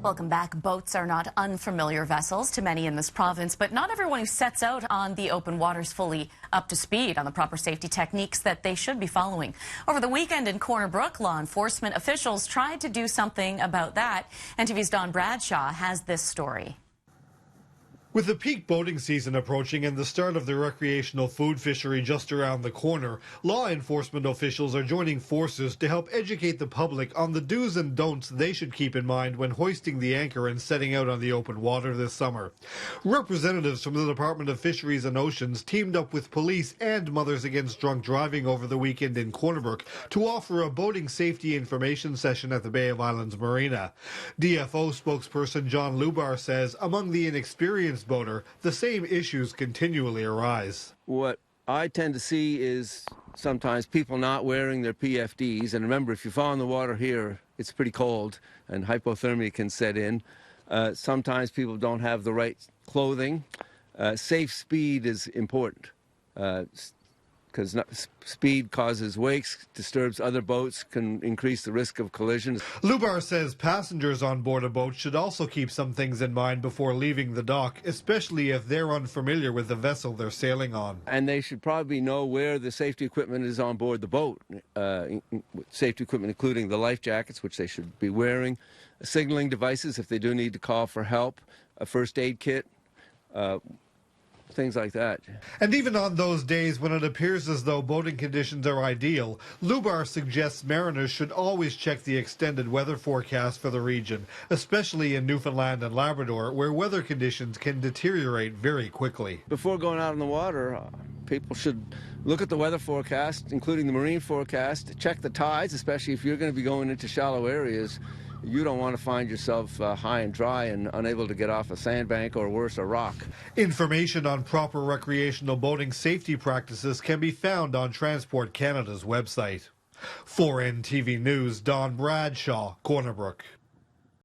Welcome back. Boats are not unfamiliar vessels to many in this province, but not everyone who sets out on the open water is fully up to speed on the proper safety techniques that they should be following. Over the weekend in Corner Brook, law enforcement officials tried to do something about that. NTV's Don Bradshaw has this story. With the peak boating season approaching and the start of the recreational food fishery just around the corner, law enforcement officials are joining forces to help educate the public on the do's and don'ts they should keep in mind when hoisting the anchor and setting out on the open water this summer. Representatives from the Department of Fisheries and Oceans teamed up with police and Mothers Against Drunk Driving over the weekend in Corner Brook to offer a boating safety information session at the Bay of Islands Marina. DFO spokesperson John Lubar says among the inexperienced boater, the same issues continually arise. What I tend to see is sometimes people not wearing their PFDs, and remember, if you fall in the water here, it's pretty cold and hypothermia can set in. Sometimes people don't have the right clothing. Safe speed is important because speed causes wakes, disturbs other boats, can increase the risk of collisions. Lubar says passengers on board a boat should also keep some things in mind before leaving the dock, especially if they're unfamiliar with the vessel they're sailing on. And they should probably know where the safety equipment is on board the boat. Safety equipment including the life jackets, which they should be wearing, signaling devices if they do need to call for help, a first aid kit, things like that. And even on those days when it appears as though boating conditions are ideal, Lubar suggests mariners should always check the extended weather forecast for the region, especially in Newfoundland and Labrador, where weather conditions can deteriorate very quickly. Before going out on the water, people should look at the weather forecast, including the marine forecast, check the tides, especially if you're going to be going into shallow areas. You don't want to find yourself high and dry and unable to get off a sandbank or worse, a rock. Information on proper recreational boating safety practices can be found on Transport Canada's website. For NTV News, Don Bradshaw, Corner Brook.